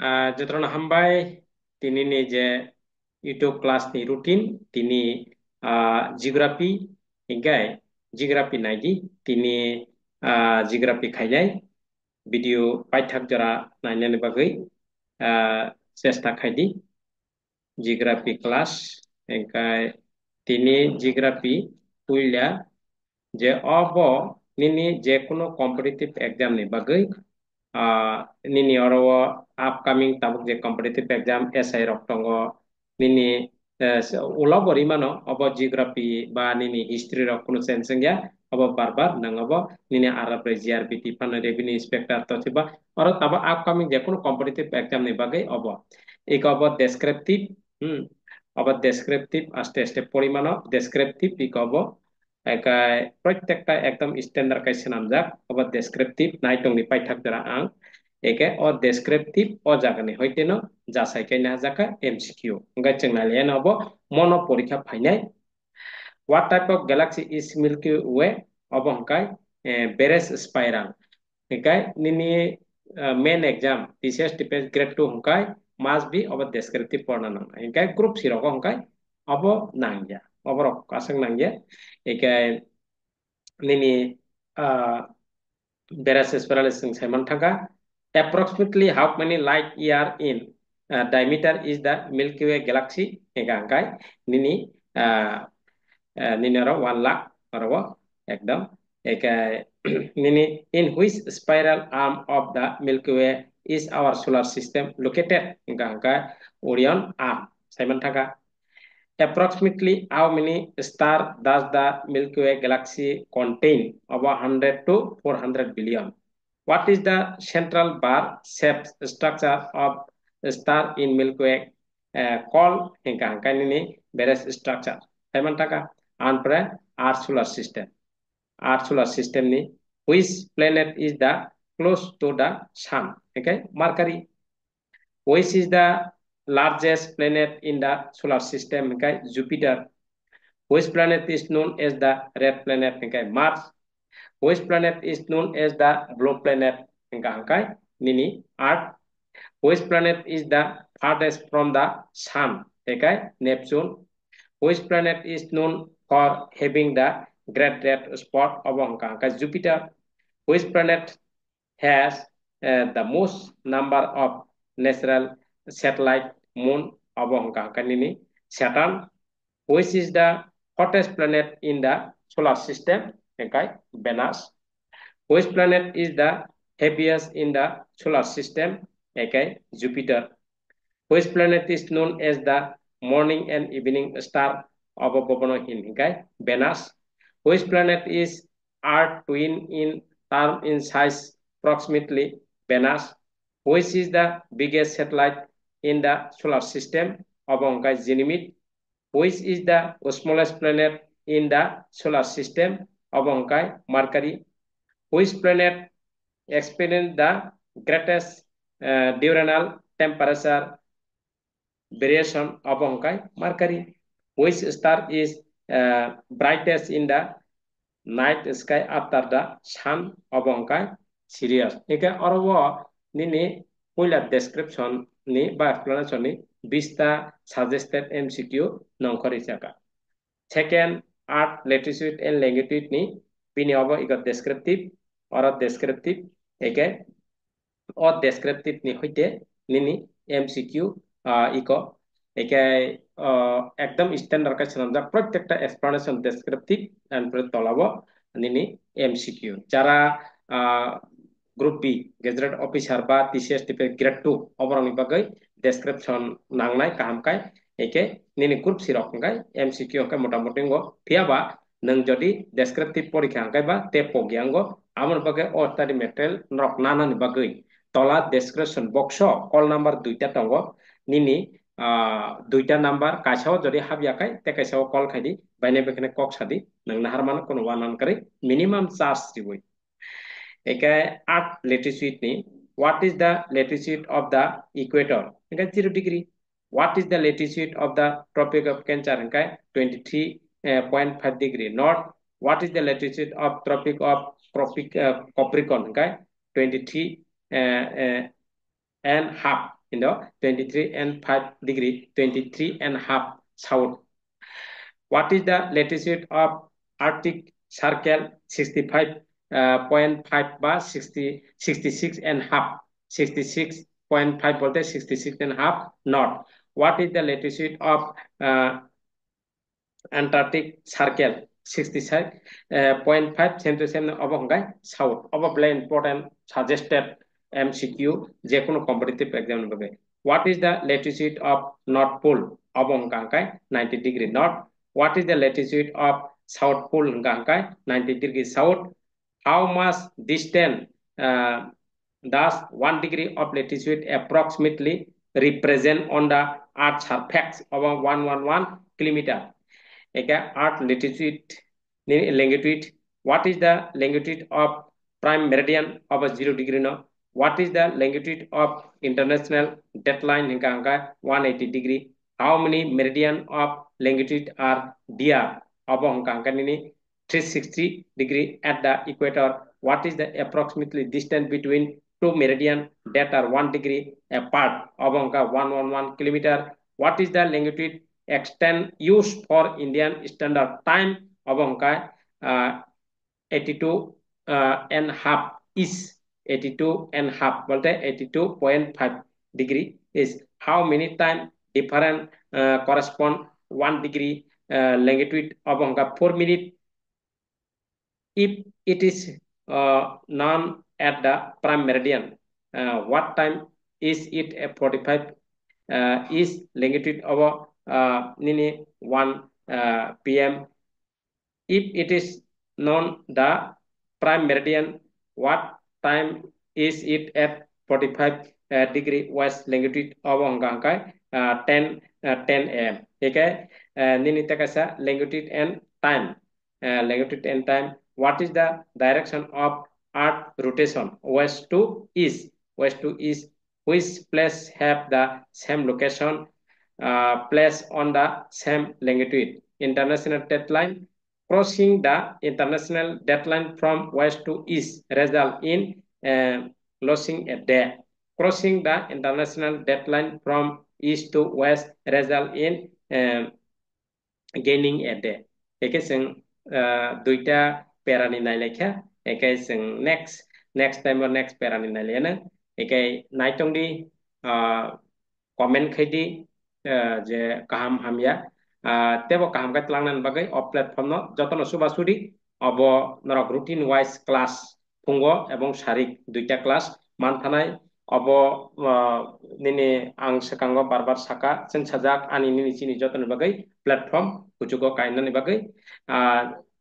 Jatron hambai tini ni je YouTube kelas ni rutin tini geography hinggai geography naigi tini geography khaijai video paithak jara nainani bagai chesta khaidi geography class hinggai tini geography puila je obo nini je kono competitive exam ni bagai nini oro upcoming tabuk je competitive exam SI rok tongo nini ulo bori mano obo geography ba nini history rok kuno senseng ya obo barbar nang obo nini Arab JRBT pan revenue inspector to tiba oro taba upcoming je kono competitive exam ni bagai obo ik obo descriptive obo descriptive aste aste পরিমাণও descriptive ik obo একাই প্রত্যেকটা একদম standard কাই সেনামজাক অবা descriptive নাইটংনি পাইথাক দ্বারা আং একে অ descriptive অ জাগানি হইতেনো যাচাইকাই না জাকা MCQ ওঙ্গাই চেংনা লিয়ান অব মনো পরীক্ষা ফাইনাই what type of galaxy is Milky Way অব হংকাই বেরেস স্পাইরাল হংকাই নিনি main exam TCS TPS grade 2 hongkai must be of descriptive purna nang hingkai group siroko hongkai abo nangya oborok kasang nangya hingkai nini Beres spiral Simon Thanga. Approximately how many light year in diameter is the Milky Way galaxy? Egangai nini ninero 1 lakh or ekdom ekai nini in which spiral arm of the Milky Way is our solar system located? Egangai Orion arm. Simon Thanga. Approximately how many stars does the Milky Way galaxy contain? About 100 to 400 billion. What is the central bar shape structure of the star in Milky Way called ini beres structure? Temantaka anpre Earth solar system. Earth solar system ni which planet is the close to the sun? Okay, Mercury. Which is the largest planet in the solar system? Okay, Jupiter. Which planet is known as the red planet? Okay, Mars. Which planet is known as the blue planet? Okay, Nini, Earth. Which planet is the farthest from the sun? Okay, Neptune. Which planet is known for having the great red spot? Okay, Jupiter. Which planet has the most number of natural satellite moon? Okay, Saturn. Which is the hottest planet in the solar system? Okay, Venus. Which planet is the heaviest in the solar system? Okay, Jupiter. Which planet is known as the morning and evening star of Bobonohin? Okay, Venus. Which planet is Earth twin in term in size approximately? Venus. Which is the biggest satellite in the solar system? Okay, Ganymede. Which is the smallest planet in the solar system? Okay, Mercury. Which planet experience the greatest diurnal temperature variation of Mercury? Which star is brightest in the night sky after the sun of Sirius? Eka orwo nini puila description ni ba explanation ni bista suggested MCQ nongkori jaka. Second, Earth latitude and longitude ni pini obo iko descriptive or descriptive eke or descriptive ni hoite nini MCQ iko eke একদম standard কাছে নামজা প্রত্যেকটা explanation descriptive and তলাবো Nini MCQ যারা group B gazetted officer বা TCS টিপে grade 2 অবরংনি বাগৈ description নাংনাই কাহামকাই একে নিনি group C রকমকাই MCQ হংকাই মোটামুটি ফিয়াবা nang jodi descriptive porikha hangkai ba te pogyango amon bagai o study material nok nanan bagai tola description box call number 2 tongo nini 2 number কাছাও যদি হাবিয়াকাই তে কাছাও call খাইদি বাইনে বেখানে cock সাদি নং নাহার মান কোন one করে minimum charge দিবই একে 8 ল্যাটিটিউড নি what is the latitude of the equator এটা 0 degree what is the latitude of the tropic of cancer হংকাই 23.5 degree north what is the latitude of tropic of capricorn হংকাই 23 and half, 23 and 5 degree, 23 and half south. What is the latitude of Arctic Circle? 65.5 বা 66 and half, 66.5 বলতে 66 and half north. What is the latitude of Antarctic Circle? 66.5 centimeter অবহংগায় south. Obviously important suggested MCQ যে কোনো competitive exam হবে. What is the latitude of North Pole? অবহংগায় 90 degree north. What is the latitude of South Pole? হংগায় 90 degree south. How much distance does 1 degree of latitude approximately represent on the Earth's surface of 111 kilometer? Earth latitude, longitude. What is the longitude of prime meridian of a 0 degree? No. What is the longitude of international deadline? 180 degree. How many meridian of longitude are there? 360 degree at the equator. What is the approximately distance between two meridian that are 1 degree apart? 111 kilometer. What is the longitude extent used for Indian Standard Time? 82 and half is 82 and half, 82.5 degree is how many time different correspond 1 degree longitude of 4 minutes. If it is known at the prime meridian, what time is it? 45 is longitude of 1 p.m. If it is known the prime meridian, what time is it at 45 degree west longitude of 10 a.m. Okay, nini takasa longitude and time. Longitude and time. What is the direction of Earth rotation? West to east. West to east. Which place have the same location, place on the same longitude? International deadline. Crossing the international deadline from west to east result in losing a day. Crossing the international deadline from east to west result in gaining a day. Eke जों दुईटा पेरानि नायलायखा एके जों next time or next पेरानि नायलायानो AK नायतंदी comment Khaidi J kaham hamya tebo kaham ka tlangan bagai o platform no jotono suba sudi obo norok routine wise class fungo ebong sarik duita class manthanai obo nini ang sekango barbar saka sing sajak ani nini chini jotono bagai platform kujugo kainani bagai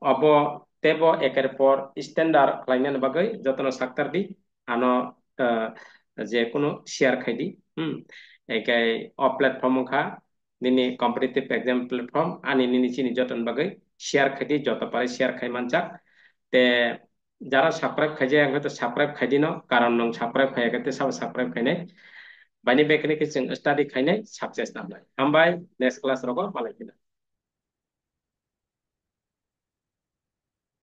obo tebo eker por standard klainani bagai jotono saktar di ano je kono share khaidi ekai o platform kha nini competitive exam platform ani nini chini joton bagai share khadi joto pare share khai manchak te jara subscribe khaje ang to subscribe khadino karon nong subscribe khai gate sab subscribe khaine bani bekne ke study khaine success namlai hambai next class rogo malai